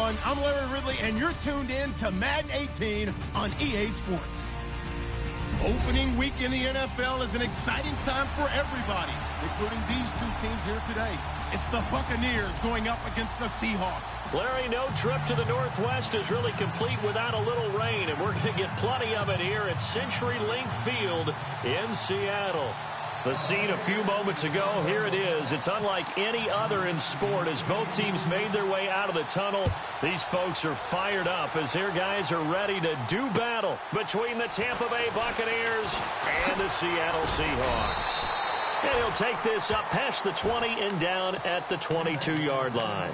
everyone. I'm Larry Ridley, and you're tuned in to Madden 18 on EA Sports. Opening week in the NFL is an exciting time for everybody, including these two teams here today. It's the Buccaneers going up against the Seahawks. Larry, no trip to the Northwest is really complete without a little rain, and we're going to get plenty of it here at CenturyLink Field in Seattle. The scene a few moments ago, here it is. It's unlike any other in sport as both teams made their way out of the tunnel. These folks are fired up as their guys are ready to do battle between the Tampa Bay Buccaneers and the Seattle Seahawks. And he'll take this up past the 20 and down at the 22-yard line.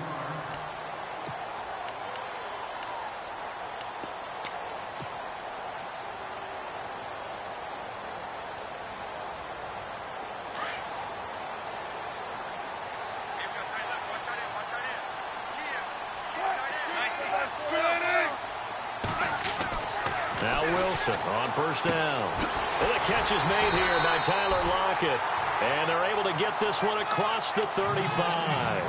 Now Wilson on first down. And the catch is made here by Tyler Lockett. And they're able to get this one across the 35.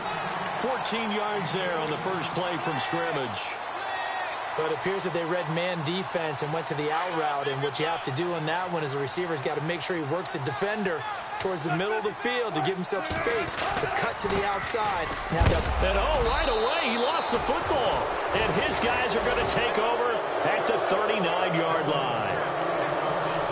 14 yards there on the first play from scrimmage. But it appears that they read man defense and went to the out route. And what you have to do on that one is the receiver's got to make sure he works the defender towards the middle of the field to give himself space to cut to the outside. And right away, he lost the football. And his guys are going to take over at the 39-yard line.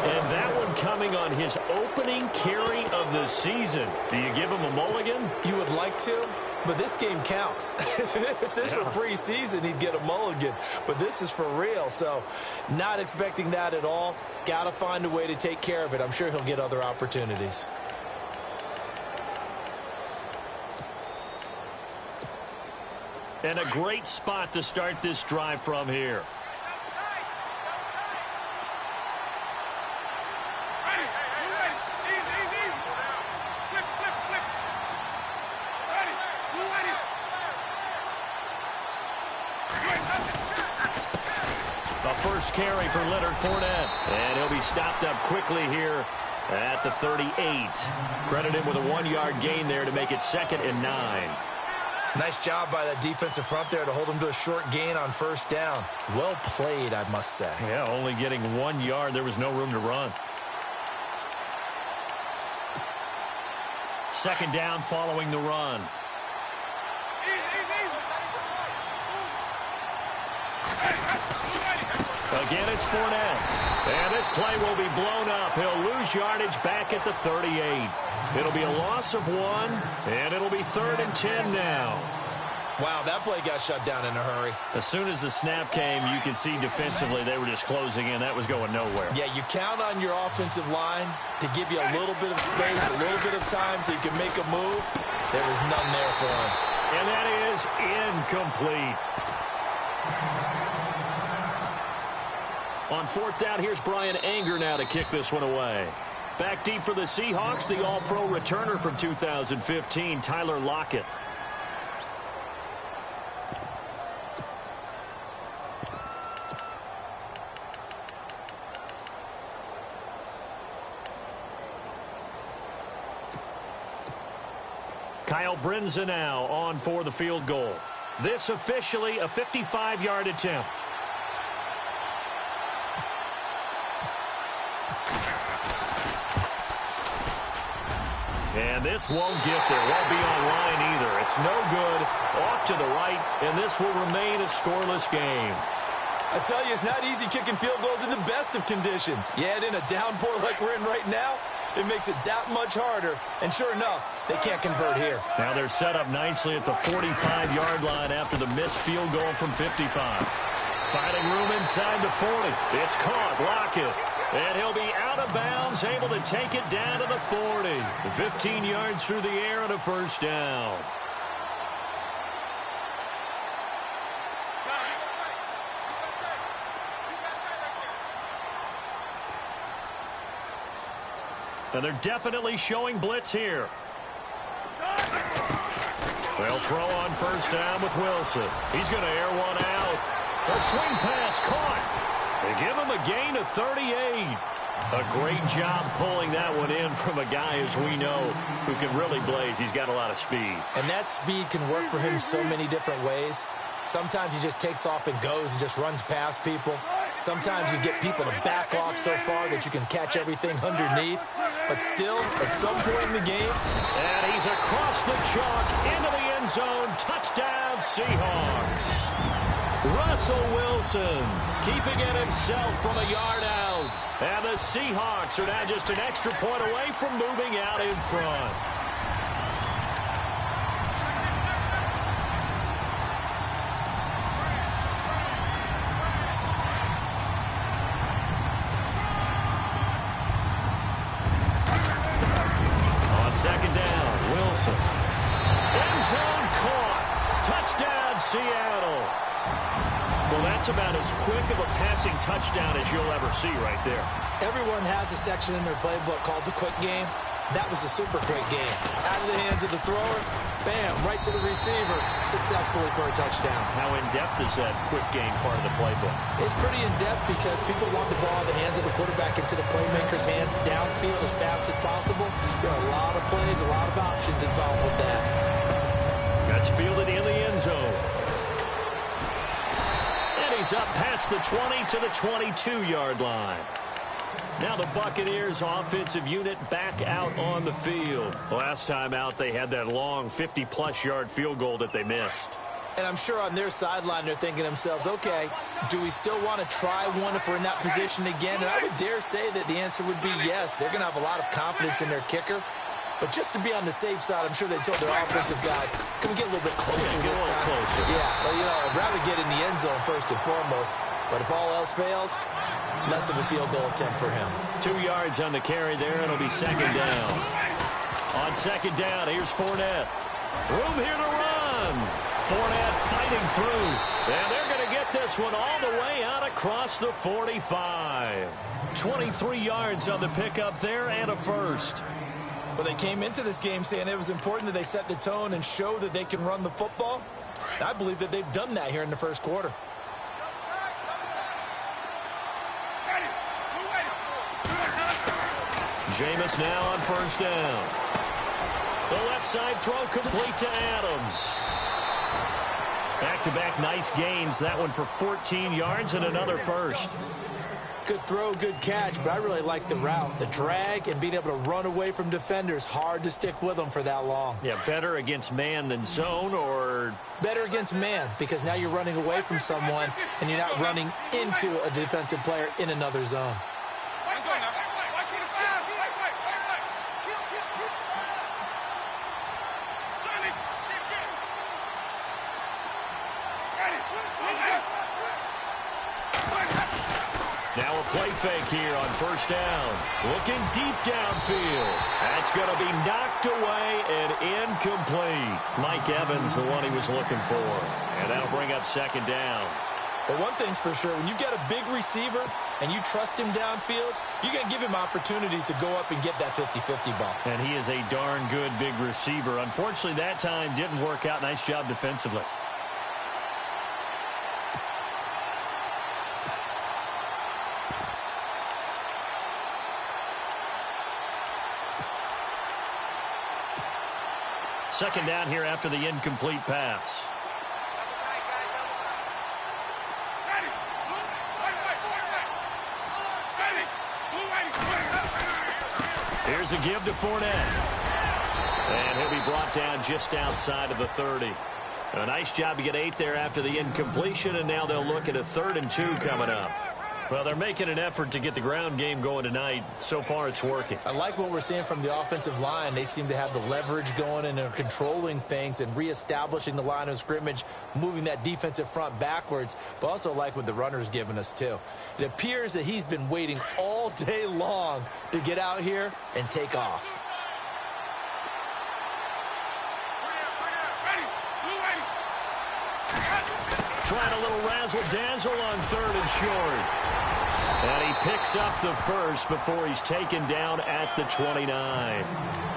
And that one coming on his opening carry of the season. Do you give him a mulligan? You would like to, but this game counts. If this were preseason, he'd get a mulligan. But this is for real, so not expecting that at all. Got to find a way to take care of it. I'm sure he'll get other opportunities. And a great spot to start this drive from here. First carry for Leonard Fournette. And he'll be stopped up quickly here at the 38. Credit him with a 1-yard gain there to make it 2nd and 9. Nice job by that defensive front there to hold him to a short gain on first down. Well played, I must say. Yeah, only getting 1 yard. There was no room to run. 2nd down following the run. Again, it's Fournette. And this play will be blown up. He'll lose yardage back at the 38. It'll be a loss of 1, and it'll be 3rd and 10 now. Wow, that play got shut down in a hurry. As soon as the snap came, you could see defensively they were just closing in. That was going nowhere. Yeah, you count on your offensive line to give you a little bit of space, a little bit of time so you can make a move. There was none there for him. And that is incomplete. On 4th down, here's Brian Anger now to kick this one away. Back deep for the Seahawks, the All-Pro returner from 2015, Tyler Lockett. Kyle Brinza now on for the field goal. This officially a 55-yard attempt. And this won't get there. Won't be on line either. It's no good. Off to the right, and this will remain a scoreless game. I tell you, it's not easy kicking field goals in the best of conditions. Yet in a downpour like we're in right now, it makes it that much harder. And sure enough, they can't convert here. Now they're set up nicely at the 45-yard line after the missed field goal from 55. Finding room inside the 40. It's caught. Lockett. And he'll be out of bounds, able to take it down to the 40. 15 yards through the air and a first down. And they're definitely showing blitz here. They'll throw on first down with Wilson. He's going to air one out. A swing pass caught. They give him a gain of 38. A great job pulling that one in from a guy, as we know, who can really blaze. He's got a lot of speed. And that speed can work for him so many different ways. Sometimes he just takes off and goes and just runs past people. Sometimes you get people to back off so far that you can catch everything underneath. But still, at some point in the game... And he's across the chalk into the end zone. Touchdown, Seahawks. Russell Wilson keeping it himself from a yard out. And the Seahawks are now just an extra point away from moving out in front. Second down, Wilson. End zone caught. Touchdown, Seattle. Well, that's about as quick of a passing touchdown as you'll ever see right there. Everyone has a section in their playbook called the quick game. That was a super quick game. Out of the hands of the thrower, bam, right to the receiver, successfully for a touchdown. How in-depth is that quick game part of the playbook? It's pretty in-depth because people want the ball in the hands of the quarterback into the playmaker's hands downfield as fast as possible. There are a lot of plays, a lot of options involved with that. That's fielded in the end zone. And he's up past the 20 to the 22-yard line. Now the Buccaneers offensive unit back out on the field. Last time out, they had that long 50-plus yard field goal that they missed. And I'm sure on their sideline, they're thinking to themselves, okay, do we still want to try one if we're in that position again? And I would dare say that the answer would be yes. They're going to have a lot of confidence in their kicker. But just to be on the safe side, I'm sure they told their offensive guys, can we get a little bit closer this time? Closer. Yeah, well, you know, I'd rather get in the end zone first and foremost. But if all else fails, less of a field goal attempt for him. 2 yards on the carry there. It'll be second down. On second down, here's Fournette. Room here to run. Fournette fighting through. And they're going to get this one all the way out across the 45. 23 yards on the pickup there and a first. Well, they came into this game saying it was important that they set the tone and show that they can run the football. I believe that they've done that here in the first quarter. Jameis now on first down. The left side throw complete to Adams. Back-to-back nice gains. That one for 14 yards and another first. Good throw, good catch, but I really like the route. The drag and being able to run away from defenders. Hard to stick with them for that long. Yeah, better against man than zone, or... Better against man, because now you're running away from someone and you're not running into a defensive player in another zone. Now a play fake here on first down. Looking deep downfield. That's going to be knocked away and incomplete. Mike Evans, the one he was looking for. And that'll bring up second down. But one thing's for sure, when you get a big receiver and you trust him downfield, you're going to give him opportunities to go up and get that 50-50 ball. And he is a darn good big receiver. Unfortunately, that time didn't work out. Nice job defensively. Second down here after the incomplete pass. Here's a give to Fournette. And he'll be brought down just outside of the 30. A nice job to get 8 there after the incompletion, and now they'll look at a 3rd and 2 coming up. Well, they're making an effort to get the ground game going tonight. So far, it's working. I like what we're seeing from the offensive line. They seem to have the leverage going, and they're controlling things and reestablishing the line of scrimmage, moving that defensive front backwards, but also like what the runner's giving us, too. It appears that he's been waiting all day long to get out here and take off. Trying a little razzle-dazzle on 3rd and short. And he picks up the first before he's taken down at the 29.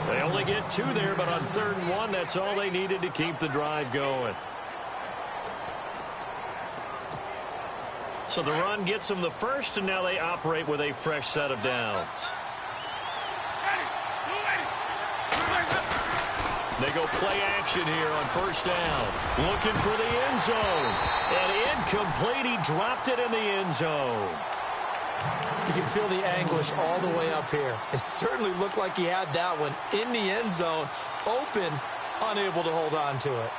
They only get 2 there, but on 3rd and 1, that's all they needed to keep the drive going. So the run gets them the first, and now they operate with a fresh set of downs. They go play action here on first down. Looking for the end zone. And incomplete. He dropped it in the end zone. You can feel the anguish all the way up here. It certainly looked like he had that one in the end zone, open, unable to hold on to it.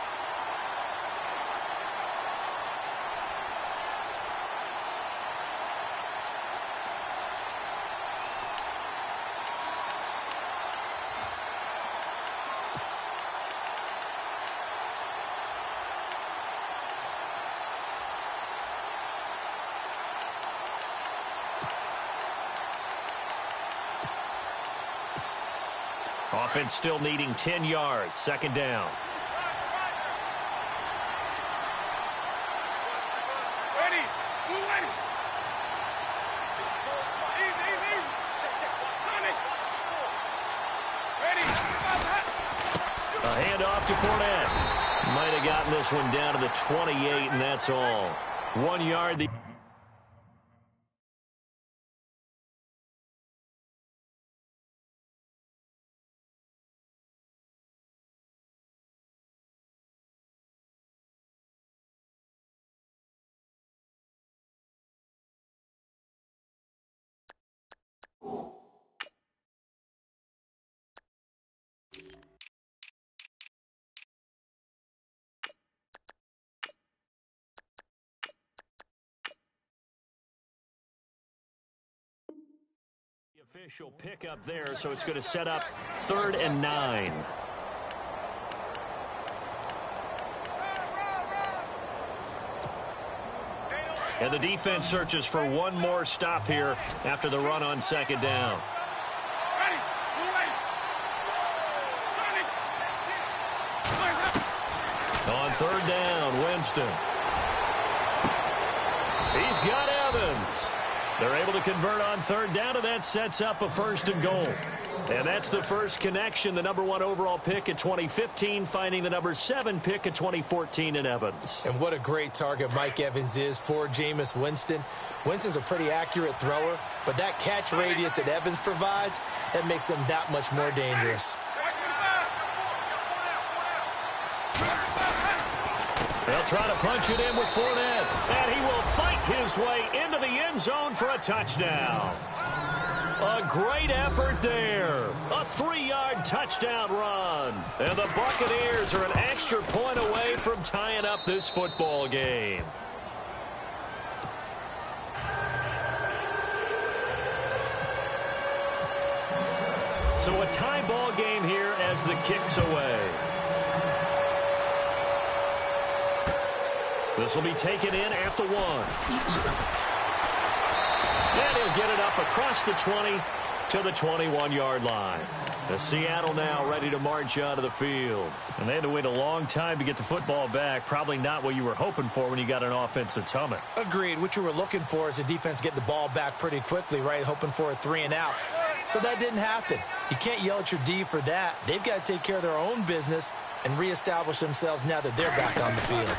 Offense still needing 10 yards. Second down. Ready. Move ready. Easy. Ready. A handoff to Fournette. Might have gotten this one down to the 28, and that's all. 1 yard. Official pickup there, so it's going to set up 3rd and 9. And the defense searches for one more stop here after the run on second down. On 3rd down, Winston. He's got Evans. They're able to convert on 3rd down, and that sets up a 1st and goal. And that's the first connection, the number 1 overall pick in 2015, finding the number 7 pick in 2014 in Evans. And what a great target Mike Evans is for Jameis Winston. Winston's a pretty accurate thrower, but that catch radius that Evans provides, that makes him that much more dangerous. They'll try to punch it in with Fournette, and he will fight his way into the end zone for a touchdown. A great effort there. A 3-yard touchdown run. And the Buccaneers are an extra point away from tying up this football game. So a tie ball game here as the kick's away. This will be taken in at the 1. And he'll get it up across the 20 to the 21-yard line. The Seattle now ready to march out of the field. And they had to wait a long time to get the football back. Probably not what you were hoping for when you got an offense that's humming. Agreed. What you were looking for is the defense getting the ball back pretty quickly, right? Hoping for a 3 and out. So that didn't happen. You can't yell at your D for that. They've got to take care of their own business and reestablish themselves now that they're back on the field.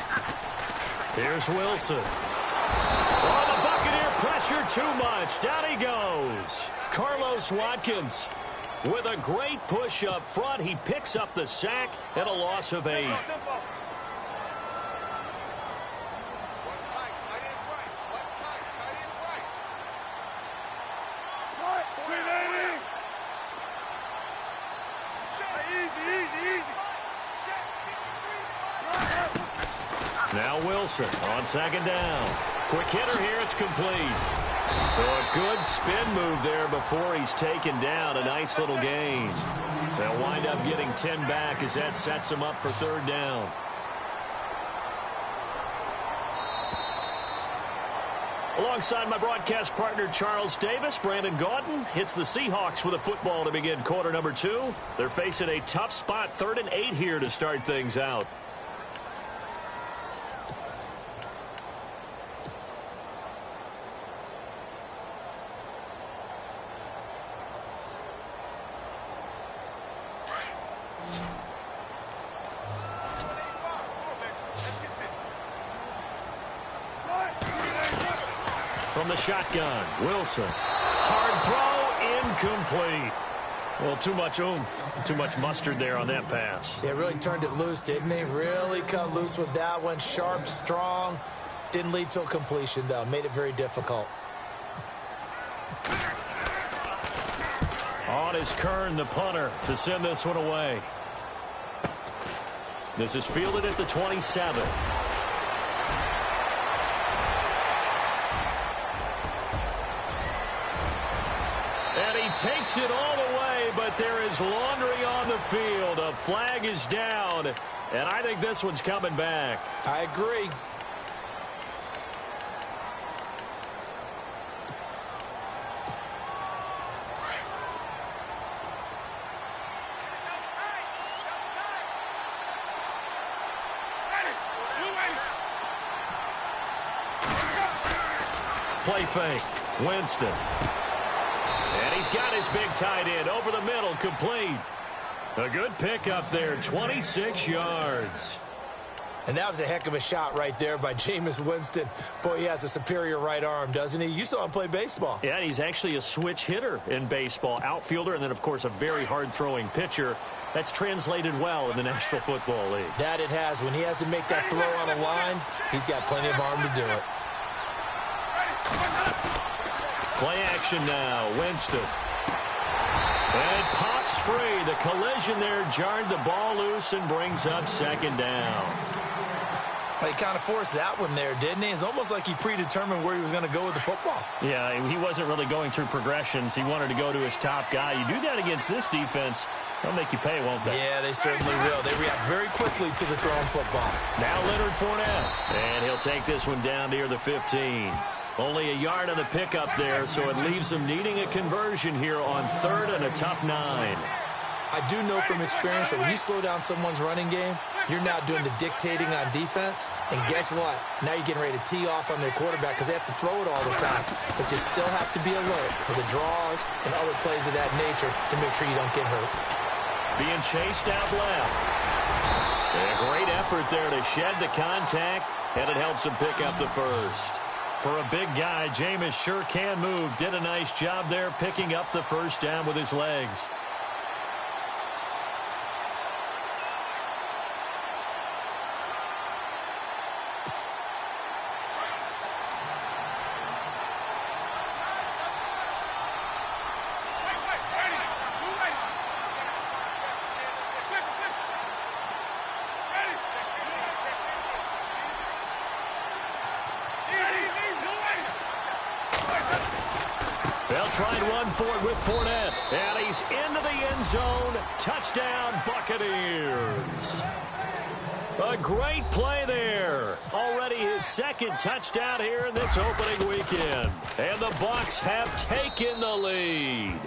Here's Wilson. Oh, the Buccaneer pressure too much. Down he goes. Carlos Watkins with a great push up front. He picks up the sack and a loss of 8. Now Wilson on second down. Quick hitter here. It's complete. So a good spin move there before he's taken down. A nice little gain. They'll wind up getting 10 back as that sets him up for 3rd down. Alongside my broadcast partner Charles Davis, Brandon Gaudin hits the Seahawks with a football to begin quarter number 2. They're facing a tough spot, 3rd and 8 here to start things out. From the shotgun, Wilson. Hard throw, incomplete. Well, too much oomph, too much mustard there on that pass. Yeah, really turned it loose, didn't he? Really cut loose with that one. Sharp, strong. Didn't lead to a completion, though. Made it very difficult. On is Kern, the punter, to send this one away. This is fielded at the 27. And he takes it all the way, but there is laundry on the field. A flag is down, and I think this one's coming back. I agree. Play fake. Winston. And he's got his big tight end over the middle, complete. A good pickup there, 26 yards. And that was a heck of a shot right there by Jameis Winston. Boy, he has a superior right arm, doesn't he? You saw him play baseball. Yeah, he's actually a switch hitter in baseball. Outfielder, and then, of course, a very hard-throwing pitcher. That's translated well in the National Football League. That it has. When he has to make that throw on a line, he's got plenty of arm to do it. Play action now. Winston. And it pops free. The collision there jarred the ball loose and brings up second down. Well, he kind of forced that one there, didn't he? It's almost like he predetermined where he was going to go with the football. Yeah, he wasn't really going through progressions. He wanted to go to his top guy. You do that against this defense, they'll make you pay, won't they? Yeah, they certainly will. They react very quickly to the thrown football. Now Leonard Fournette. And he'll take this one down near the 15. Only a yard on the pickup there, so it leaves him needing a conversion here on third and a tough 9. I do know from experience that when you slow down someone's running game, you're now doing the dictating on defense. And guess what? Now you're getting ready to tee off on their quarterback because they have to throw it all the time. But you still have to be alert for the draws and other plays of that nature to make sure you don't get hurt. Being chased out left. And a great effort there to shed the contact, and it helps him pick up the first. For a big guy, Jameis sure can move. Did a nice job there picking up the first down with his legs. They'll try and run for it with Fournette. And he's into the end zone. Touchdown, Buccaneers. A great play there. Already his second touchdown here in this opening weekend. And the Bucs have taken the lead.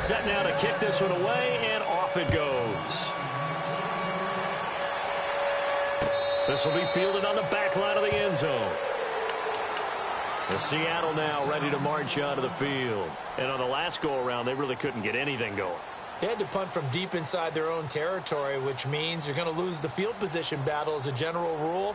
Set now to kick this one away, and off it goes. This will be fielded on the back line of the end zone. The Seattle now ready to march out of the field. And on the last go-around, they really couldn't get anything going. They had to punt from deep inside their own territory, which means you're going to lose the field position battle as a general rule.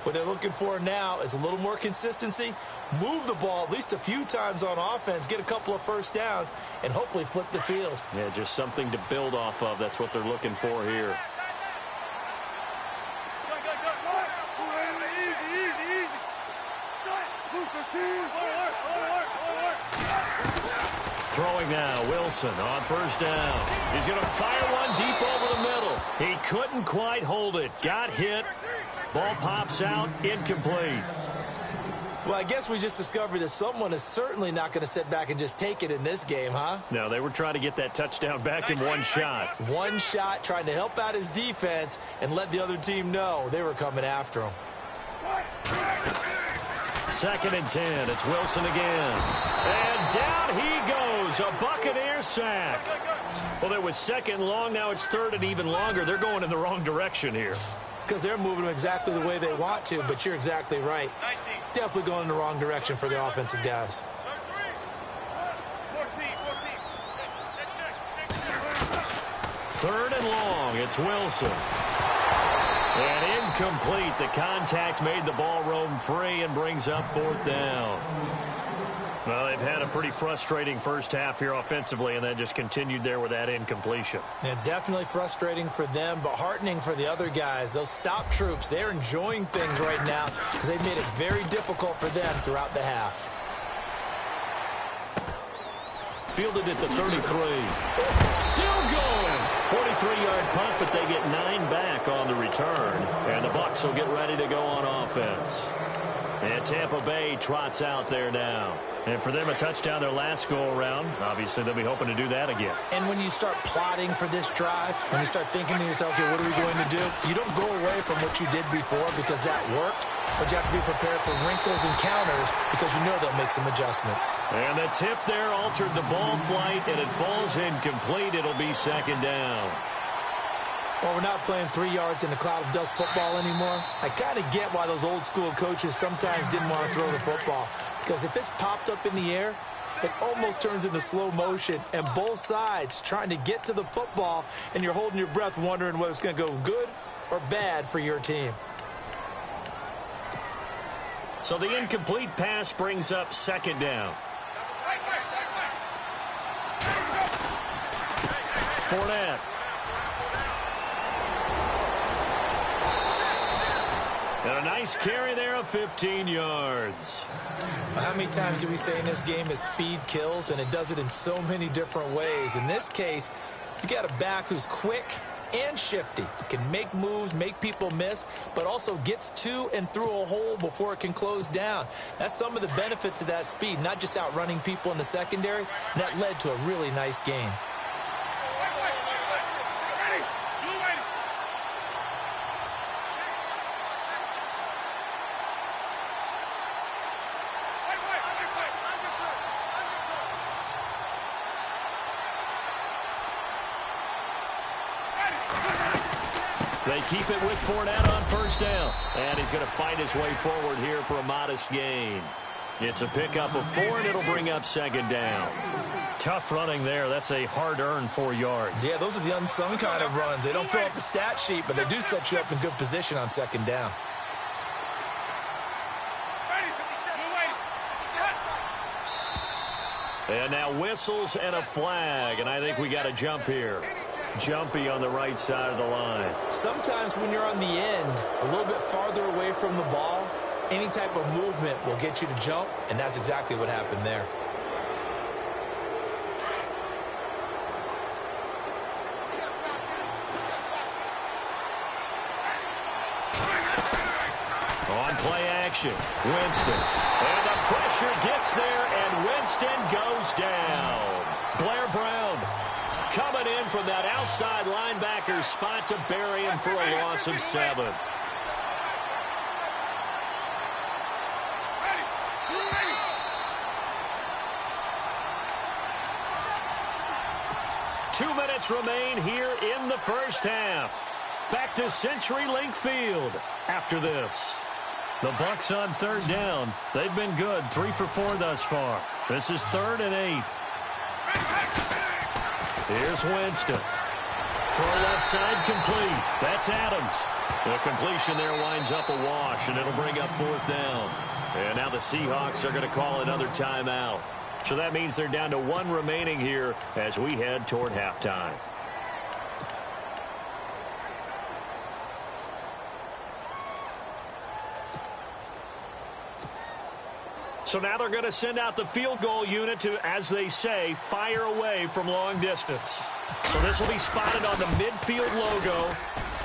What they're looking for now is a little more consistency, move the ball at least a few times on offense, get a couple of first downs, and hopefully flip the field. Yeah, just something to build off of. That's what they're looking for here. Throwing now, Wilson on first down. He's going to fire one deep over the middle. He couldn't quite hold it. Got hit. Ball pops out, incomplete. Well, I guess we just discovered that someone is certainly not going to sit back and just take it in this game, huh? No, they were trying to get that touchdown back in one shot. One shot, trying to help out his defense and let the other team know they were coming after him. 2nd and 10. It's Wilson again. And down he goes. A Buccaneer sack. Well, there was 2nd long. Now it's 3rd and even longer. They're going in the wrong direction here. Because they're moving them exactly the way they want to, but you're exactly right. Definitely going in the wrong direction for the offensive guys. 3rd and long. It's Wilson. And incomplete. The contact made the ball roam free and brings up 4th down. Well, they've had a pretty frustrating first half here offensively, and then just continued there with that incompletion. Yeah, definitely frustrating for them, but heartening for the other guys. Those stop troops, they're enjoying things right now because they've made it very difficult for them throughout the half. Fielded at the 33. Still going. 43-yard punt, but they get 9 back on the return. And the Bucs will get ready to go on offense. And Tampa Bay trots out there now. And for them, a touchdown their last go-around. Obviously, they'll be hoping to do that again. And when you start plotting for this drive, when you start thinking to yourself, okay, what are we going to do? You don't go away from what you did before because that worked. But you have to be prepared for wrinkles and counters because you know they'll make some adjustments. And the tip there altered the ball flight, and it falls incomplete. It'll be 2nd down. Well, we're not playing 3 yards in a cloud of dust football anymore. I kind of get why those old school coaches sometimes didn't want to throw the football. Because if it's popped up in the air, it almost turns into slow motion. And both sides trying to get to the football, and you're holding your breath wondering whether it's going to go good or bad for your team. So the incomplete pass brings up 2nd down. Fournette. And a nice carry there of 15 yards. How many times do we say in this game that speed kills, and it does it in so many different ways? In this case, you got a back who's quick and shifty. Can make moves, make people miss, but also gets to and through a hole before it can close down. That's some of the benefits of that speed, not just outrunning people in the secondary. And that led to a really nice game. They keep it with Fournette on 1st down. And he's going to fight his way forward here for a modest gain. It's a pickup of 4, and it'll bring up 2nd down. Tough running there. That's a hard-earned 4 yards. Yeah, those are the unsung kind of runs. They don't fill up the stat sheet, but they do set you up in good position on 2nd down. And now whistles and a flag, and I think we got a jump here. Jumpy on the right side of the line. Sometimes when you're on the end, a little bit farther away from the ball, any type of movement will get you to jump, and that's exactly what happened there. On play action, Winston. And the pressure gets there, and Winston goes down. Blair Brown coming in from that outside linebacker spot to bury him for a loss of 7. Two minutes remain here in the first half. Back to CenturyLink Field after this. The Bucs on 3rd down. They've been good, 3 for 4 thus far. This is 3rd and 8. Here's Winston. Throw left side complete. That's Adams. The completion there winds up a wash, and it'll bring up 4th down. And now the Seahawks are going to call another timeout. So that means they're down to 1 remaining here as we head toward halftime. So now they're going to send out the field goal unit to, as they say, fire away from long distance. So this will be spotted on the midfield logo.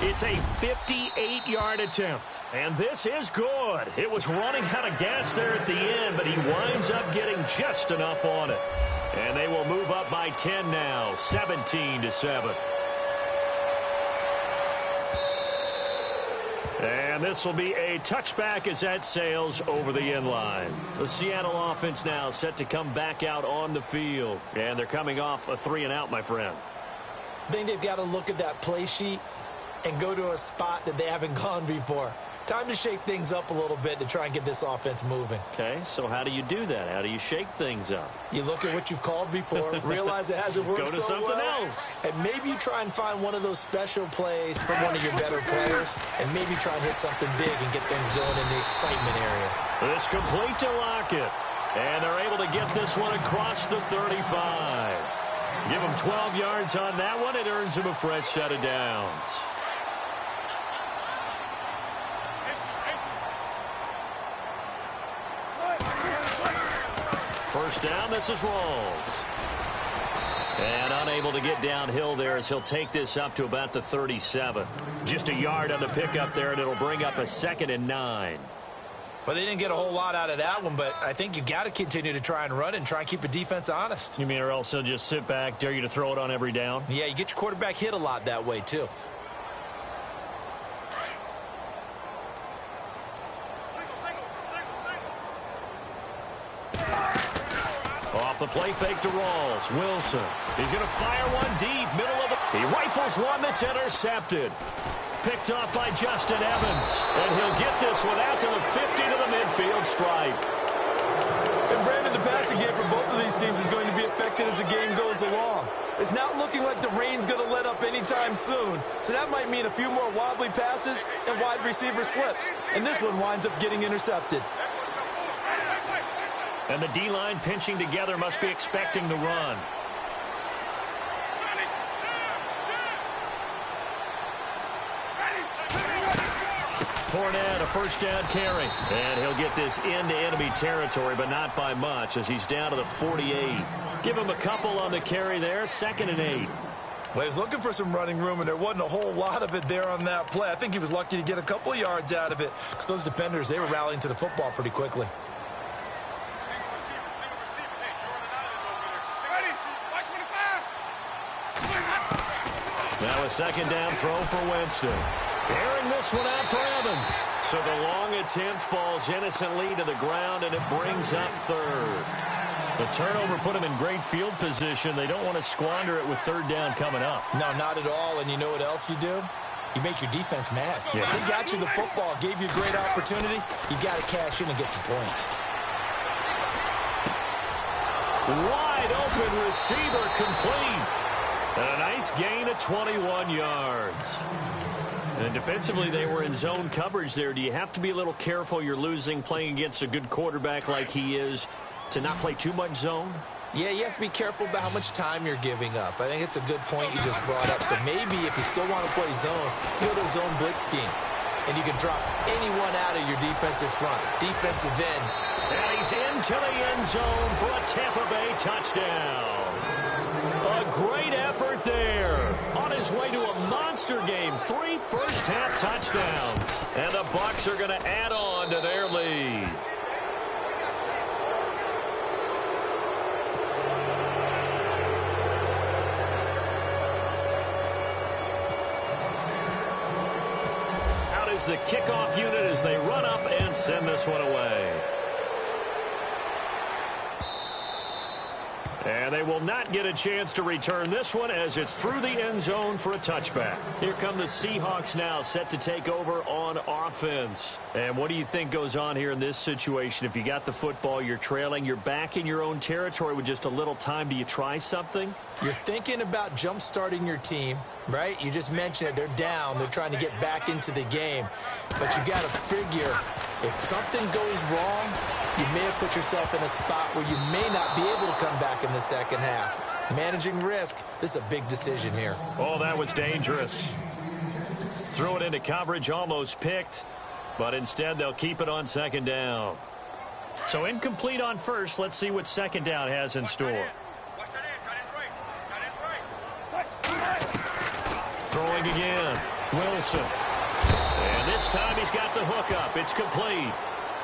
It's a 58-yard attempt. And this is good. It was running out of gas there at the end, but he winds up getting just enough on it. And they will move up by 10 now, 17-7. And this will be a touchback as that sails over the end line. The Seattle offense now set to come back out on the field. And they're coming off a 3-and-out, my friend. I think they've got to look at that play sheet and go to a spot that they haven't gone before. Time to shake things up a little bit to try and get this offense moving. Okay, so how do you do that? How do you shake things up? You look at what you've called before, realize it hasn't worked Go to so something well, else. and maybe you try and find one of those special plays from one of your better players, and maybe try and hit something big and get things going in the excitement area. This complete to Lockett. And they're able to get this one across the 35. Give him 12 yards on that one. It earns him a fresh set of downs. First down, this is Rawls. And unable to get downhill there as he'll take this up to about the 37. Just a yard on the pickup there, and it'll bring up a 2nd and 9. Well, they didn't get a whole lot out of that one, but I think you've got to continue to try and run and try and keep the defense honest. You mean or else he'll just sit back, dare you to throw it on every down? Yeah, you get your quarterback hit a lot that way, too. Off the play fake to Rawls. Wilson. He's going to fire one deep. Middle of the... He rifles one that's intercepted. Picked off by Justin Evans. And he'll get this one out to the 50 to the midfield stripe. And Brandon, the passing game for both of these teams is going to be affected as the game goes along. It's not looking like the rain's going to let up anytime soon. So that might mean a few more wobbly passes and wide receiver slips. And this one winds up getting intercepted. And the D-line pinching together must be expecting the run. Fournette, a first down carry. And he'll get this into enemy territory, but not by much as he's down to the 48. Give him a couple on the carry there, 2nd and 8. Well, he was looking for some running room, and there wasn't a whole lot of it there on that play. I think he was lucky to get a couple of yards out of it because those defenders, they were rallying to the football pretty quickly. Now a 2nd down throw for Winston. Airing this one out for Evans. So the long attempt falls innocently to the ground, and it brings up 3rd. The turnover put him in great field position. They don't want to squander it with 3rd down coming up. No, not at all. And you know what else you do? You make your defense mad. Yeah. They got you the football, gave you a great opportunity. You got to cash in and get some points. Wide open receiver complete. And a nice gain of 21 yards. And defensively, they were in zone coverage there. Do you have to be a little careful? You're losing playing against a good quarterback like he is to not play too much zone? Yeah, you have to be careful about how much time you're giving up. I think it's a good point you just brought up. So maybe if you still want to play zone, you go to a zone blitz scheme. And you can drop anyone out of your defensive front, defensive end. And he's into the end zone for a Tampa Bay touchdown. A great effort there. On his way to a monster game. 3 first-half touchdowns. And the Bucs are going to add on to their lead. Out is the kickoff unit as they run up and send this one away. And they will not get a chance to return this one as it's through the end zone for a touchback. Here come the Seahawks now set to take over on offense. And what do you think goes on here in this situation? If you got the football, you're trailing, you're back in your own territory with just a little time. Do you try something? You're thinking about jump-starting your team, right? You just mentioned it. They're down. They're trying to get back into the game. But you got to figure if something goes wrong, you may have put yourself in a spot where you may not be able to come back in the second half. Managing risk, this is a big decision here. Oh, that was dangerous. Threw it into coverage, almost picked. But instead, they'll keep it on 2nd down. So incomplete on first. Let's see what 2nd down has in store. Throwing again. Wilson. And this time he's got the hook up. It's complete.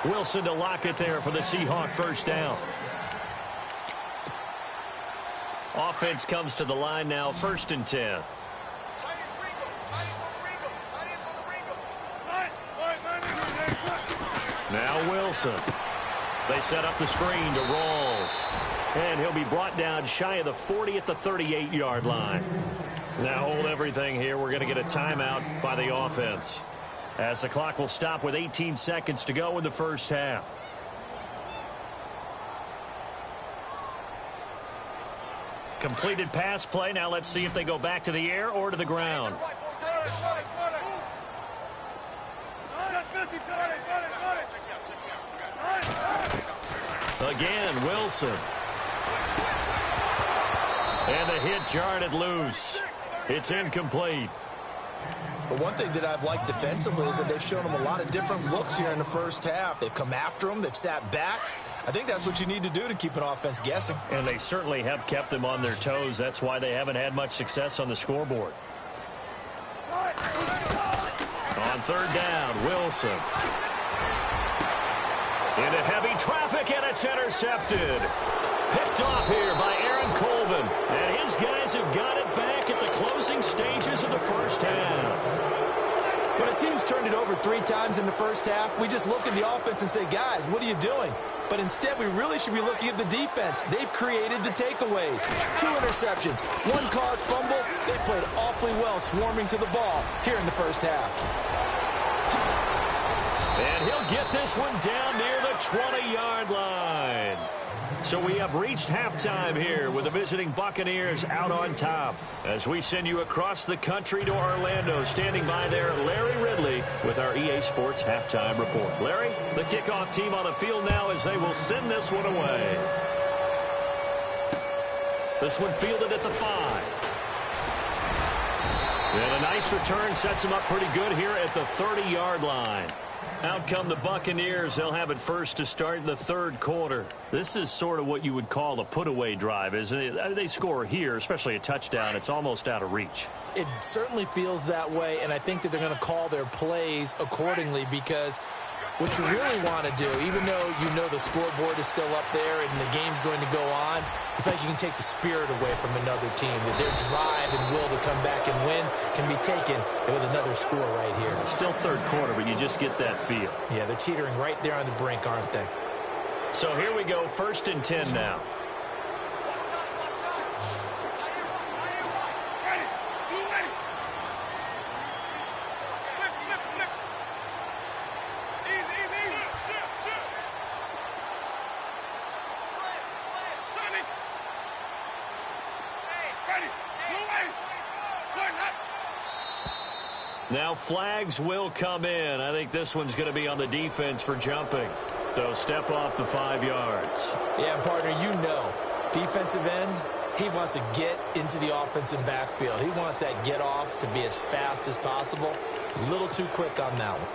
Wilson to lock it there for the Seahawk first down. Offense comes to the line now, 1st and 10. Now Wilson. They set up the screen to Rawls. And he'll be brought down shy of the 40 at the 38-yard line. Now hold everything here. We're going to get a timeout by the offense. as the clock will stop with 18 seconds to go in the first half. Completed pass play. Now let's see if they go back to the air or to the ground. Again, Wilson. And the hit jarred it loose. It's incomplete. But one thing that I've liked defensively is that they've shown them a lot of different looks here in the first half. They've come after them. They've sat back. I think that's what you need to do to keep an offense guessing. And they certainly have kept them on their toes. That's why they haven't had much success on the scoreboard. On third down, Wilson. Into heavy traffic, and it's intercepted. Picked off here by Aaron Colvin. And his guys have got it back at the closing stages of the first half. When a team's turned it over 3 times in the first half, we just look at the offense and say, guys, what are you doing? But instead, we really should be looking at the defense. They've created the takeaways. 2 interceptions, 1 caused fumble. They played awfully well swarming to the ball here in the first half. And he'll get this one down near the 20-yard line. So we have reached halftime here with the visiting Buccaneers out on top. As we send you across the country to Orlando, standing by there, Larry Ridley with our EA Sports Halftime Report. Larry, the kickoff team on the field now as they will send this one away. This one fielded at the 5. And a nice return sets them up pretty good here at the 30-yard line. Out come the Buccaneers. They'll have it first to start in the third quarter. This is sort of what you would call a put-away drive, isn't it? They score here, especially a touchdown. It's almost out of reach. It certainly feels that way, and I think that they're going to call their plays accordingly because what you really want to do, even though you know the scoreboard is still up there and the game's going to go on, I think you can take the spirit away from another team, that their drive and will to come back and win can be taken with another score right here. Still third quarter, but you just get that feel. Yeah, they're teetering right there on the brink, aren't they? So here we go, 1st and 10 now. Now flags will come in. I think this one's going to be on the defense for jumping. So step off the 5 yards. Yeah, partner, you know, defensive end, he wants to get into the offensive backfield. He wants that get off to be as fast as possible. A little too quick on that one.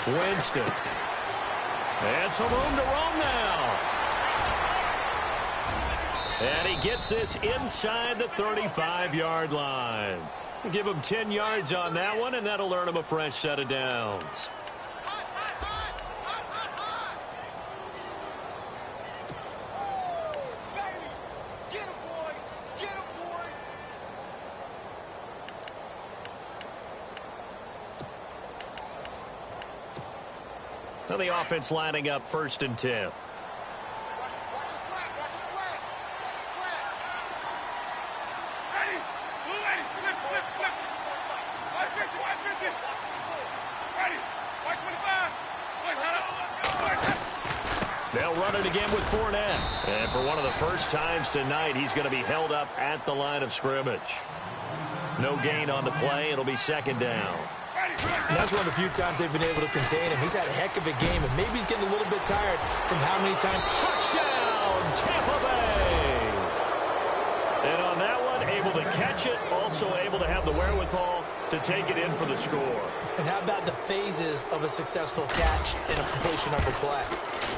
Winston. And some room to roam now. And he gets this inside the 35-yard line. Give him 10 yards on that one, and that'll earn him a fresh set of downs. So the offense lining up 1st and 10. Watch the slap, watch the slap. Watch the slap. Ready. Blue ready. Flip, flip, flip. 150, 150. Ready. 125. They'll run it again with Fournette. And for one of the first times tonight, he's going to be held up at the line of scrimmage. No gain on the play. It'll be 2nd down. And that's one of the few times they've been able to contain him. He's had a heck of a game, and maybe he's getting a little bit tired from how many times. Touchdown, Tampa Bay! And on that one, able to catch it, also able to have the wherewithal to take it in for the score. And how about the phases of a successful catch and a completion of a play?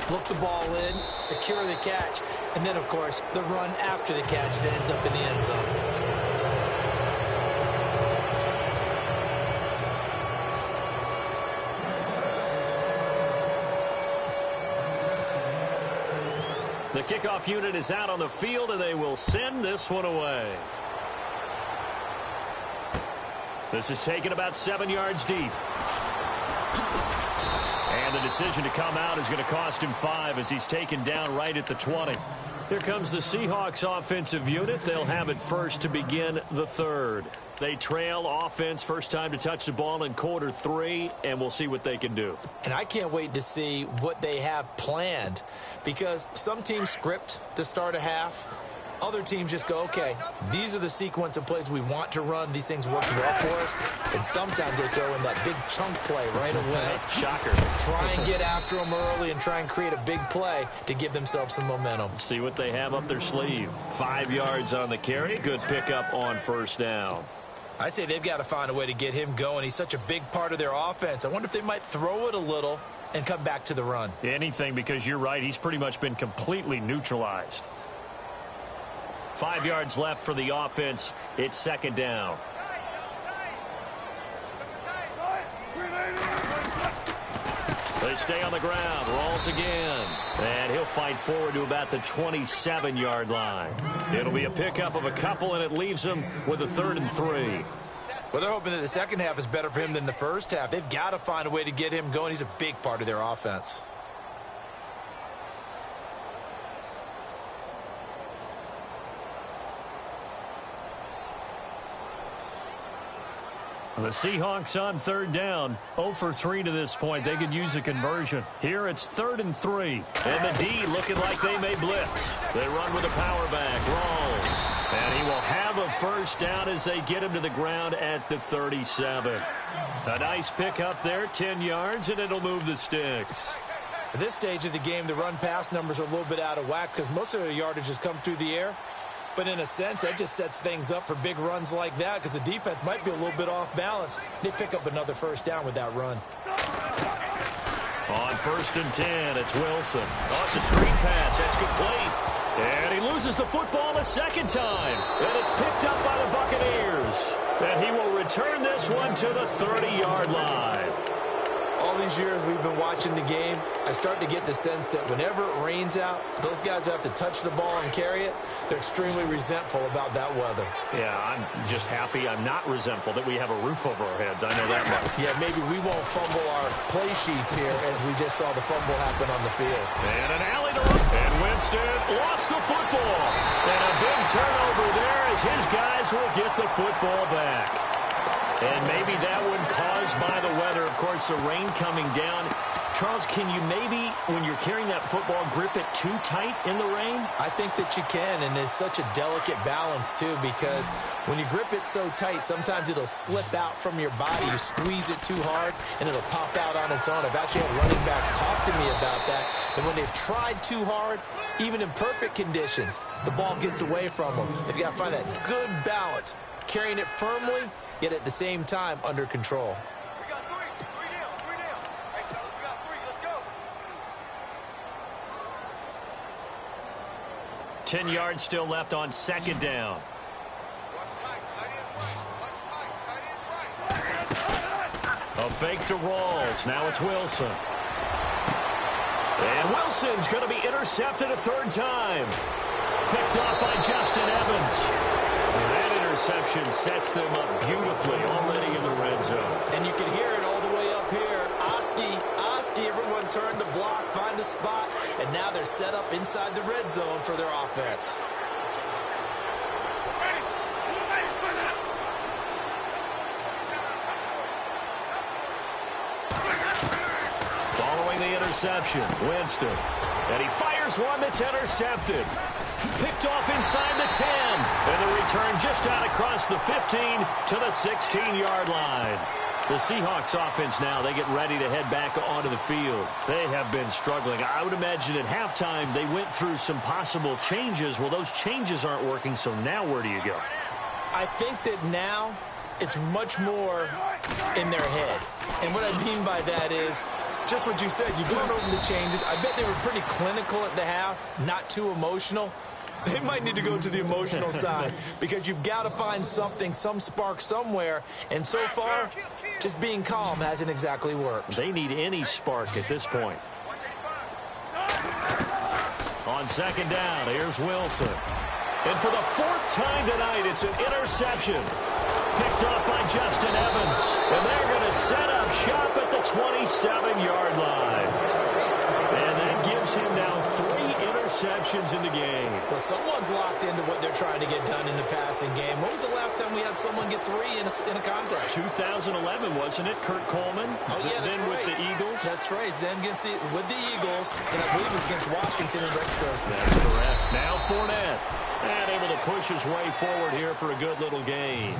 Look the ball in, secure the catch, and then, of course, the run after the catch that ends up in the end zone. The kickoff unit is out on the field, and they will send this one away. This is taken about 7 yards deep. And the decision to come out is going to cost him 5 as he's taken down right at the 20. Here comes the Seahawks offensive unit. They'll have it first to begin the third. They trail offense, first time to touch the ball in quarter 3, and we'll see what they can do. And I can't wait to see what they have planned, because some teams script to start a half. Other teams just go, okay, these are the sequence of plays we want to run. These things work well for us. And sometimes they throw in that big chunk play right away. Shocker. Try and get after them early and try and create a big play to give themselves some momentum. See what they have up their sleeve. 5 yards on the carry. Good pickup on first down. I'd say they've got to find a way to get him going. He's such a big part of their offense. I wonder if they might throw it a little and come back to the run. Anything, because you're right. He's pretty much been completely neutralized. 5 yards left for the offense. It's second down. They stay on the ground. Rolls again. And he'll fight forward to about the 27-yard line. It'll be a pickup of a couple, and it leaves him with a 3rd and 3. Well, they're hoping that the second half is better for him than the first half. They've got to find a way to get him going. He's a big part of their offense. The Seahawks on third down. 0 for 3 to this point. They could use a conversion. Here it's 3rd and 3. And the D looking like they may blitz. They run with a power back. Rolls. And he will have a first down as they get him to the ground at the 37. A nice pickup there, 10 yards, and it'll move the sticks. At this stage of the game, the run-pass numbers are a little bit out of whack because most of their yardage has come through the air. But in a sense, that just sets things up for big runs like that because the defense might be a little bit off balance. They pick up another first down with that run. On 1st and 10, it's Wilson. Oh, it's a screen pass. That's complete. And he loses the football a second time. And it's picked up by the Buccaneers. And he will return this one to the 30-yard line. All these years we've been watching the game, I start to get the sense that whenever it rains out, those guys who have to touch the ball and carry it, they're extremely resentful about that weather. Yeah, I'm just happy I'm not resentful that we have a roof over our heads. I know that much. Yeah, maybe we won't fumble our play sheets here as we just saw the fumble happen on the field. And an alley to run. And Winston lost the football. And a big turnover there as his guys will get the football back. And maybe that one caused by the weather. Of course, the rain coming down. Charles, can you maybe, when you're carrying that football, grip it too tight in the rain? I think that you can, and it's such a delicate balance, too, because when you grip it so tight, sometimes it'll slip out from your body. You squeeze it too hard, and it'll pop out on its own. I've actually had running backs talk to me about that, that when they've tried too hard, even in perfect conditions, the ball gets away from them. They've got to find that good balance, carrying it firmly, yet at the same time under control. We got three down. Hey, fellas, we got 3. Let's go. 10 yards still left on second down. Watch tight. Tight ends right. A fake to Rawls. Now it's Wilson. And Wilson's going to be intercepted a 3rd time. Picked off by Justin Evans. That interception sets them up beautifully already in the red zone. And you can hear it all the way up here. Oski, everyone turned to block, find a spot, and now they're set up inside the red zone for their offense. Following the interception, Winston. And he fires one that's intercepted. Picked off inside the 10. And the return just out across the 15 to the 16-yard line. The Seahawks offense now, they get ready to head back onto the field. They have been struggling. I would imagine at halftime they went through some possible changes. Well, those changes aren't working, so now where do you go? I think that now it's much more in their head. And what I mean by that is just what you said. You've gone over the changes. I bet they were pretty clinical at the half, not too emotional. They might need to go to the emotional side because you've got to find something, some spark somewhere. And so far, just being calm hasn't exactly worked. They need any spark at this point. On second down, here's Wilson. And for the 4th time tonight, it's an interception. picked off by Justin Evans. And they're going to set up shop at the 27-yard line. And that gives him now 3 interceptions in the game. Well, someone's locked into what they're trying to get done in the passing game. When was the last time we had someone get 3 in a contest? 2011, wasn't it? Kurt Coleman. Oh, yeah, that's then right. With the Eagles. That's right. Then with the Eagles, and I believe it was against Washington and Rex Grossman. That's correct. Now Fournette. And able to push his way forward here for a good little gain.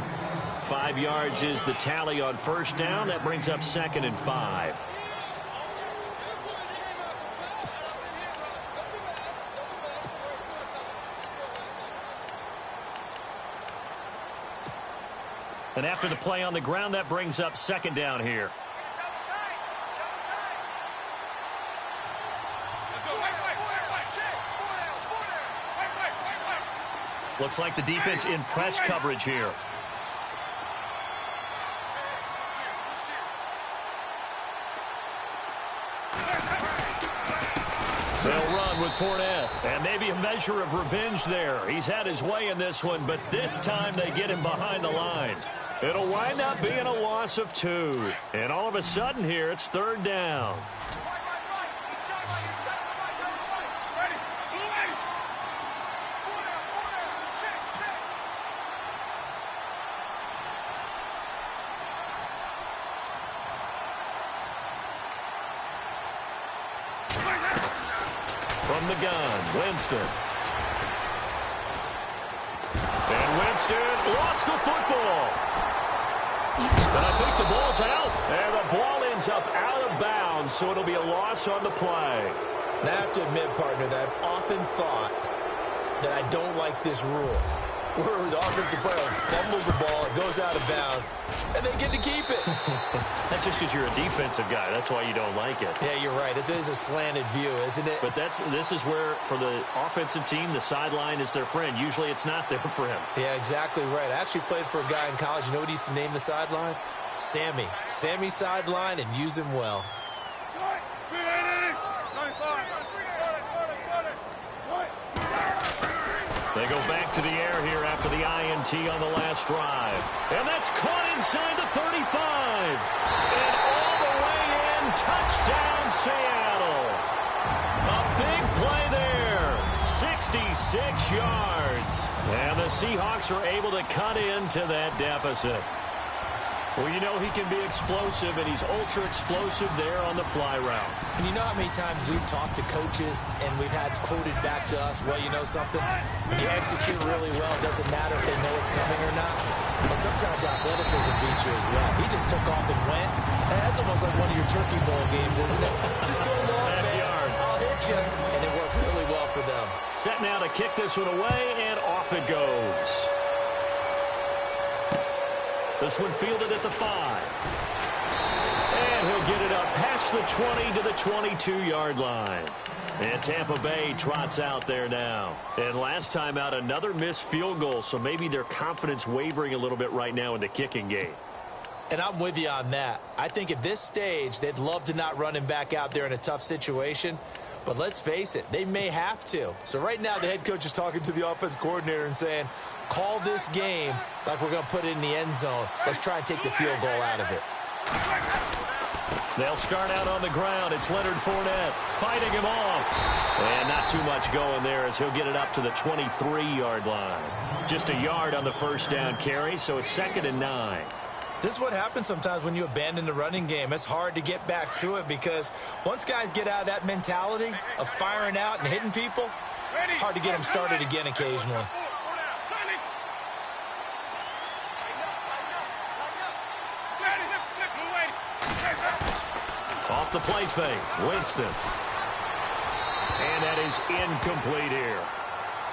5 yards is the tally on first down. That brings up 2nd and 5. And after the play on the ground, that brings up 2nd down here. Looks like the defense in press coverage here. They'll run with Fournette. And maybe a measure of revenge there. He's had his way in this one, but this time they get him behind the line. It'll wind up being a loss of 2. And all of a sudden here, it's 3rd down. From the gun, Winston. And Winston lost the football. But I think the ball's out. And the ball ends up out of bounds, so it'll be a loss on the play. Now, I have to admit, partner, that I've often thought that I don't like this rule, where the offensive player fumbles the ball, it goes out of bounds, and they get to keep it. That's just because you're a defensive guy. That's why you don't like it. Yeah, you're right. It is a slanted view, isn't it? But this is where, for the offensive team, the sideline is their friend. Usually it's not there for him. Yeah, exactly right. I actually played for a guy in college. You know what he used to name the sideline? Sammy. Sammy sideline, and use him well. They go back to the air here after the INT on the last drive. And that's caught inside the 35. And all the way in, touchdown Seattle. A big play there. 66 yards. And the Seahawks are able to cut into that deficit. Well, you know he can be explosive, and he's ultra-explosive there on the fly route. And you know how many times we've talked to coaches and we've had quoted back to us, well, you know something? When you execute really well, it doesn't matter if they know it's coming or not. But sometimes athleticism beats you as well. He just took off and went. And that's almost like one of your Turkey Bowl games, isn't it? Just go long, man. I'll hit you. And it worked really well for them. Set now to kick this one away, and off it goes. This one fielded at the 5. And he'll get it up past the 20 to the 22-yard line. And Tampa Bay trots out there now. And last time out, another missed field goal, so maybe their confidence wavering a little bit right now in the kicking game. And I'm with you on that. I think at this stage, they'd love to not run him back out there in a tough situation. But let's face it, they may have to. So right now, the head coach is talking to the offense coordinator and saying, call this game like we're going to put it in the end zone. Let's try and take the field goal out of it. They'll start out on the ground. It's Leonard Fournette fighting him off. And not too much going there as he'll get it up to the 23-yard line. Just a yard on the first down carry, so it's 2nd and 9. This is what happens sometimes when you abandon the running game. It's hard to get back to it because once guys get out of that mentality of firing out and hitting people, hard to get them started again occasionally. Off the play fake, Winston. And that is incomplete here.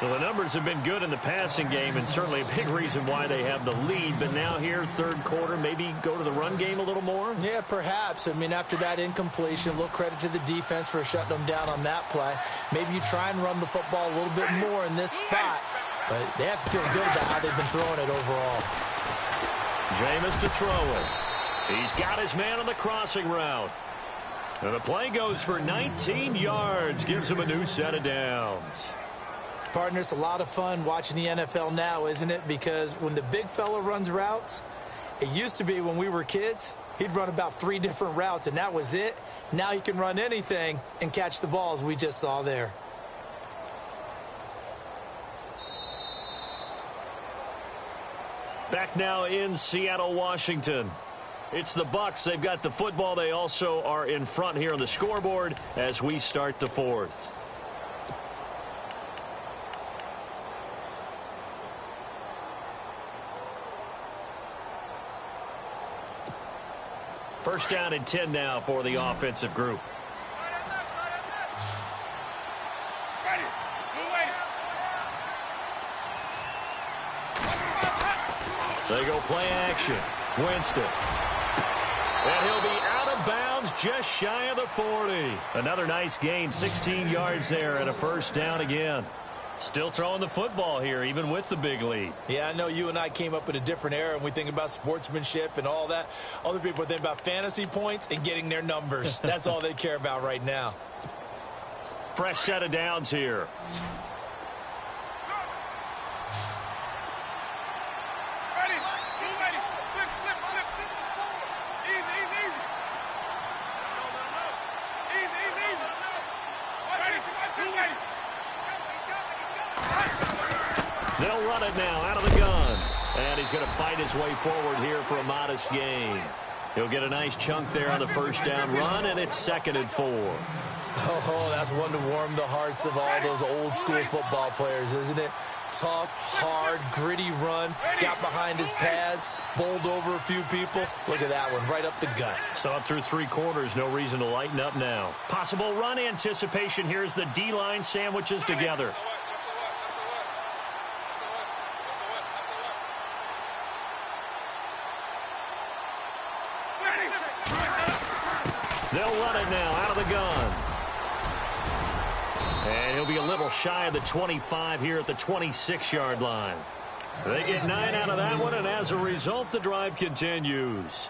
Well, the numbers have been good in the passing game, and certainly a big reason why they have the lead. But now here, third quarter, maybe go to the run game a little more? Yeah, perhaps. I mean, after that incompletion, a little credit to the defense for shutting them down on that play. Maybe you try and run the football a little bit more in this spot. But they have to feel good about how they've been throwing it overall. Jameis to throw it. He's got his man on the crossing route. And the play goes for 19 yards, gives him a new set of downs. Partner, it's a lot of fun watching the NFL now, isn't it? Because when the big fella runs routes, it used to be when we were kids, he'd run about 3 different routes, and that was it. Now he can run anything and catch the balls we just saw there. Back now in Seattle, Washington. It's the Bucs. They've got the football. They also are in front here on the scoreboard as we start the fourth. First down and 10 now for the offensive group. They go play action. Winston. And he'll be out of bounds just shy of the 40. Another nice gain, 16 yards there and a first down again. Still throwing the football here, even with the big lead. Yeah, I know you and I came up in a different era, and we think about sportsmanship and all that. Other people think about fantasy points and getting their numbers. That's all they care about right now. Fresh set of downs here. They'll run it now out of the gun. And he's going to fight his way forward here for a modest gain. He'll get a nice chunk there on the first down run, and it's 2nd and 4. Oh, that's one to warm the hearts of all those old school football players, isn't it? Tough, hard, gritty run, got behind his pads, bowled over a few people. Look at that one, right up the gut. So up through 3 quarters, no reason to lighten up now. Possible run anticipation. Here's the D-line sandwiches together. They'll run it now out of the gun. And he'll be a little shy of the 25 here at the 26-yard line. They get 9 out of that one, and as a result, the drive continues.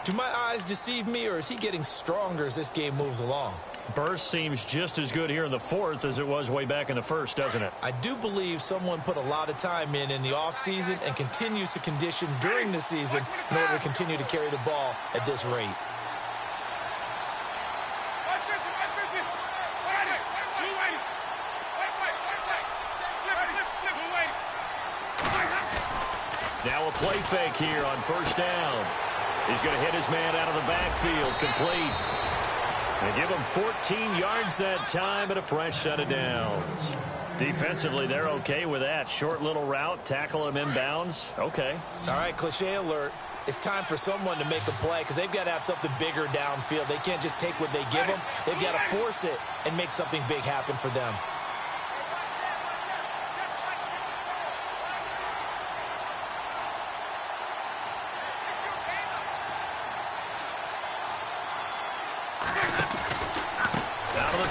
Do my eyes deceive me, or is he getting stronger as this game moves along? Burst seems just as good here in the 4th as it was way back in the 1st, doesn't it? I do believe someone put a lot of time in the offseason and continues to condition during the season in order to continue to carry the ball at this rate. Now a play fake here on first down. He's going to hit his man out of the backfield, complete. They give him 14 yards that time and a fresh set of downs. Defensively, they're okay with that. Short little route, tackle him inbounds. Okay. All right, cliche alert. It's time for someone to make a play because they've got to have something bigger downfield. They can't just take what they give them. They've got to force it and make something big happen for them.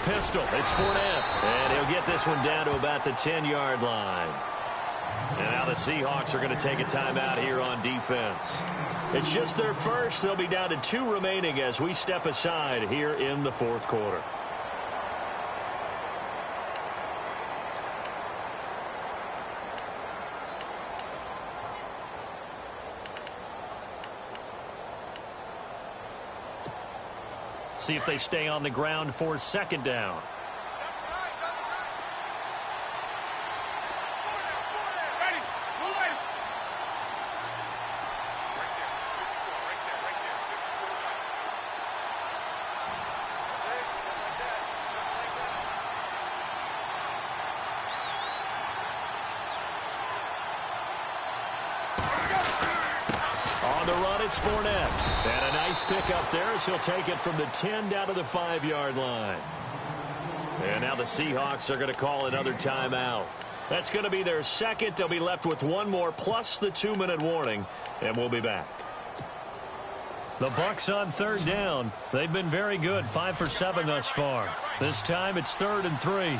Pistol. It's Fournette. And he'll get this one down to about the 10-yard line. And now the Seahawks are going to take a timeout here on defense. It's just their first. They'll be down to 2 remaining as we step aside here in the 4th quarter. See if they stay on the ground for 2nd down. On the run, it's Fournette. And a nice pick up there as he'll take it from the 10 down to the 5-yard line. And now the Seahawks are going to call another timeout. That's going to be their 2nd. They'll be left with 1 more plus the 2-minute warning. And we'll be back. The Bucs on 3rd down. They've been very good, 5 for 7 thus far. This time it's 3rd and 3.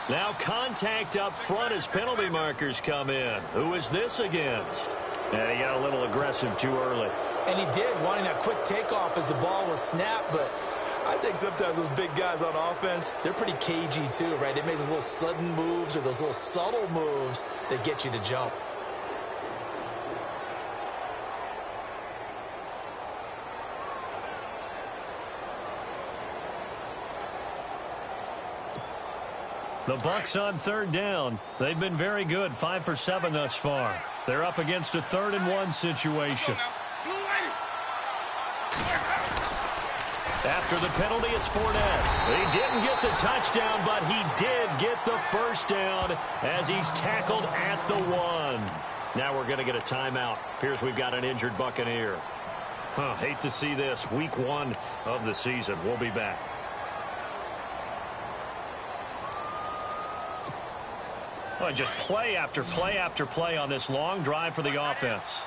Now contact up front as penalty markers come in. Who is this against? And he got a little aggressive too early. And he did, wanting that quick takeoff as the ball was snapped, but I think sometimes those big guys on offense, they're pretty cagey too, right? They make those little sudden moves or those little subtle moves that get you to jump. The Bucs on third down. They've been very good, 5 for 7 thus far. They're up against a 3rd-and-1 situation. After the penalty, it's Fournette. He didn't get the touchdown, but he did get the first down as he's tackled at the 1. Now we're going to get a timeout. Appears we've got an injured Buccaneer. Hate to see this. Week 1 of the season. We'll be back. Well, just play after play after play on this long drive for the offense.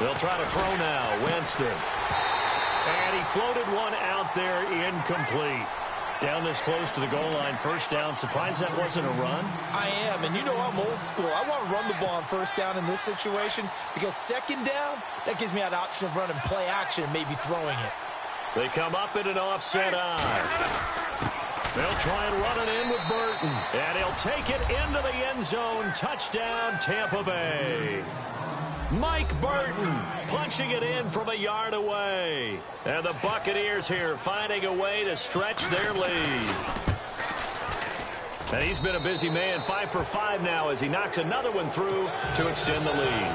They'll try to throw now. Winston. And he floated one out there, incomplete. Down this close to the goal line, first down. Surprised that wasn't a run? I am, and you know I'm old school. I want to run the ball on first down in this situation because second down, that gives me that option of running play action and maybe throwing it. They come up in an offset eye. They'll try and run it in with Burton. And he'll take it into the end zone. Touchdown, Tampa Bay. Mike Burton punching it in from a yard away. And the Buccaneers here finding a way to stretch their lead. And he's been a busy man, 5 for 5 now as he knocks another one through to extend the lead.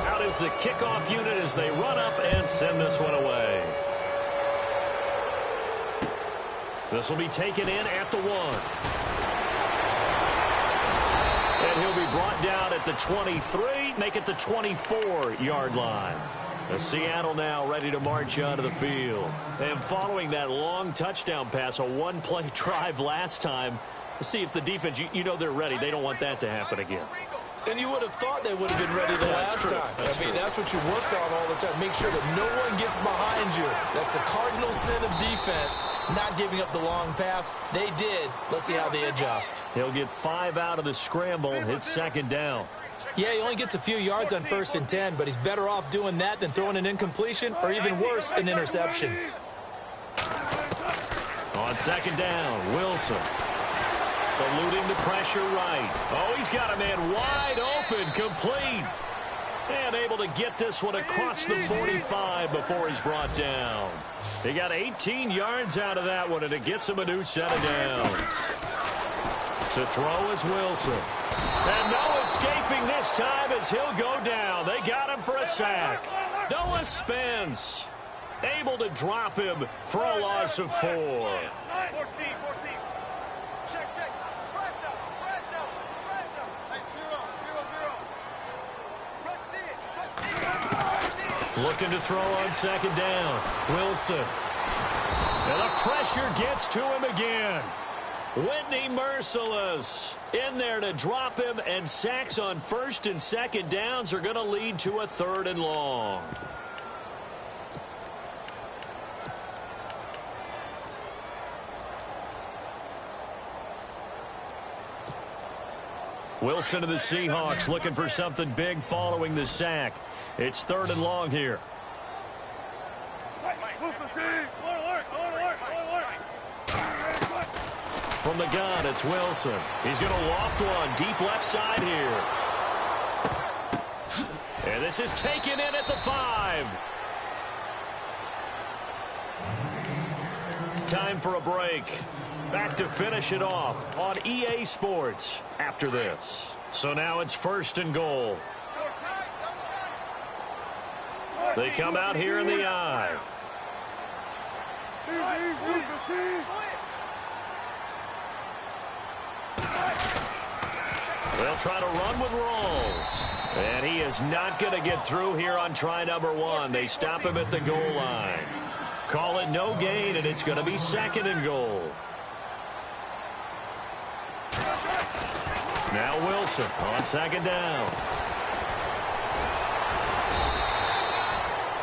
Out is the kickoff unit as they run up and send this one away. This will be taken in at the 1. And he'll be brought down at the 23, make it the 24-yard line. Seattle now ready to march onto the field. And following that long touchdown pass, a one-play drive last time, to see if the defense, you know they're ready. They don't want that to happen again. And you would have thought they would have been ready the last time. That's what you work on all the time. Make sure that no one gets behind you. That's the cardinal sin of defense, not giving up the long pass. They did. Let's see how they adjust. He'll get 5 out of the scramble. It's second down. Yeah, he only gets a few yards on 1st and 10, but he's better off doing that than throwing an incompletion or even worse, an interception. On second down, Wilson. Eluding the pressure right. Oh, he's got a man wide open, complete. And able to get this one across the 45 before he's brought down. He got 18 yards out of that one, and it gets him a new set of downs. To throw is Wilson. And no escaping this time as he'll go down. They got him for a sack. Noah Spence able to drop him for a loss of 4. 14. Check. Looking to throw on second down. Wilson. And the pressure gets to him again. Whitney merciless in there to drop him, and sacks on 1st and 2nd downs are going to lead to a 3rd and long. Wilson of the Seahawks looking for something big following the sack. It's 3rd and long here. From the gun, it's Wilson. He's going to loft one deep left side here. And this is taken in at the 5. Time for a break. Back to finish it off on EA Sports after this. So now it's 1st and goal. They come out here in the eye. They'll try to run with Rawls. And he is not going to get through here on try number 1. They stop him at the goal line. Call it no gain, and it's going to be 2nd and goal. Now Wilson on second down.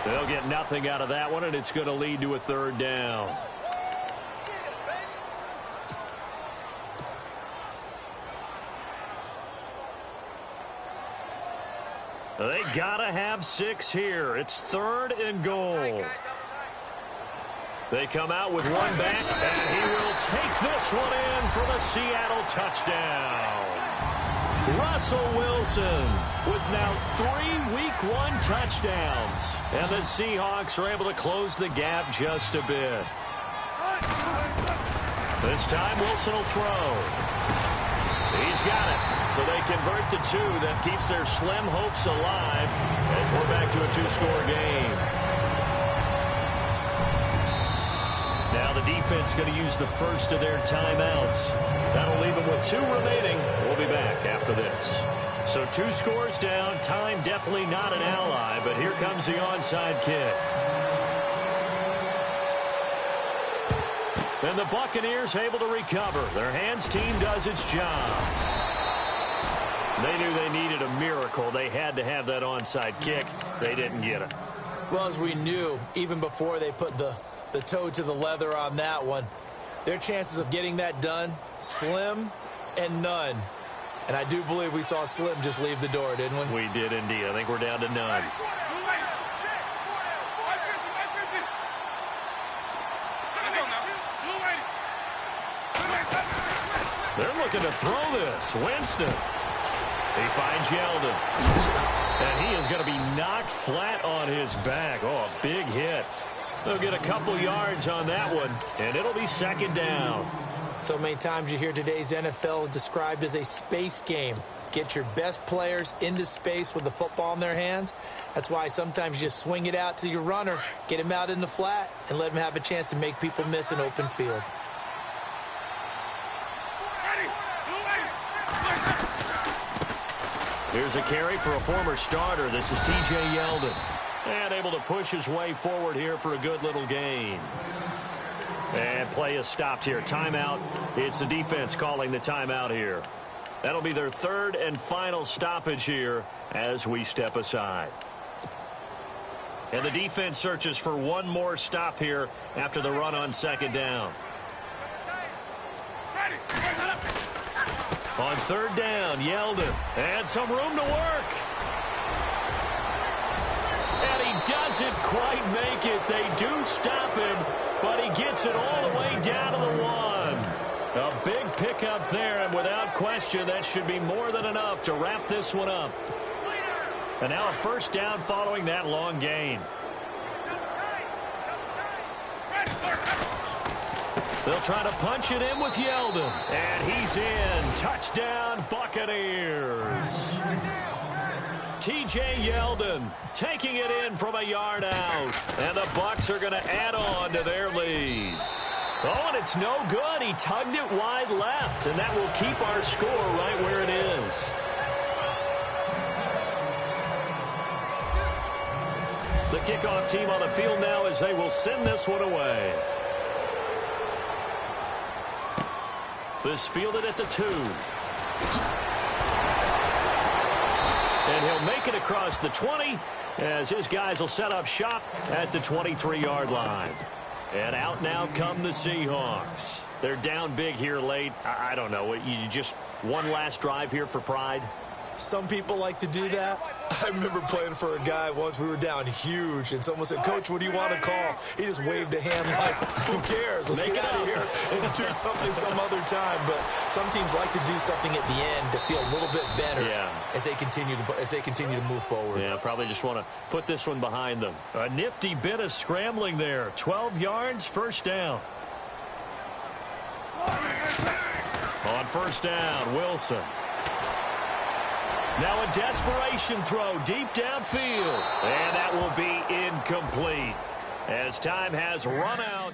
They'll get nothing out of that one, and it's going to lead to a third down. They got to have 6 here. It's 3rd and goal. They come out with one back, and he will take this one in for the Seattle touchdown. Russell Wilson with now 3 Week 1 touchdowns. And the Seahawks are able to close the gap just a bit. This time Wilson will throw. He's got it. So they convert the 2. That keeps their slim hopes alive as we're back to a 2-score game. Now the defense going to use the first of their timeouts. That'll leave them with 2 remaining. We'll be back after this. So 2 scores down. Time definitely not an ally, but here comes the onside kick. And the Buccaneers able to recover. Their hands team does its job. They knew they needed a miracle. They had to have that onside kick. They didn't get it. Well, as we knew, even before they put the toe to the leather on that one, their chances of getting that done, slim and none. And I do believe we saw Slim just leave the door, didn't we? We did indeed. I think we're down to none. They're looking to throw this. Winston. He finds Yeldon. And he is going to be knocked flat on his back. Oh, a big hit. They'll get a couple yards on that one, and it'll be 2nd down. So many times you hear today's NFL described as a space game. Get your best players into space with the football in their hands. That's why sometimes you just swing it out to your runner, get him out in the flat, and let him have a chance to make people miss an open field. Here's a carry for a former starter. This is T.J. Yeldon. And able to push his way forward here for a good little gain. And play is stopped here. Timeout. It's the defense calling the timeout here. That'll be their 3rd and final stoppage here as we step aside. And the defense searches for one more stop here after the run on 2nd down. On 3rd down, Yeldon. And some room to work. And he doesn't quite make it. They do stop him, but he gets it all the way down to the 1. A big pickup there, and without question, that should be more than enough to wrap this one up. And now a 1st down following that long gain. They'll try to punch it in with Yeldon. And he's in. Touchdown, Buccaneers. T.J. Yeldon taking it in from a yard out. And the Bucs are going to add on to their lead. Oh, and it's no good. He tugged it wide left. And that will keep our score right where it is. The kickoff team on the field now as they will send this one away. This fielded at the 2. And he'll make it across the 20 as his guys will set up shop at the 23-yard line. And out now come the Seahawks. They're down big here late. I don't know. You just one last drive here for pride? Some people like to do that. I remember playing for a guy once. We were down huge, and someone said, "Coach, what do you want to call?" He just waved a hand like, "Who cares? Let's get out of here and do something some other time." But some teams like to do something at the end to feel a little bit better as they continue to move forward. Yeah, probably just want to put this one behind them. A nifty bit of scrambling there. 12 yards, 1st down. On 1st down, Wilson. Now a desperation throw deep downfield. And that will be incomplete as time has run out.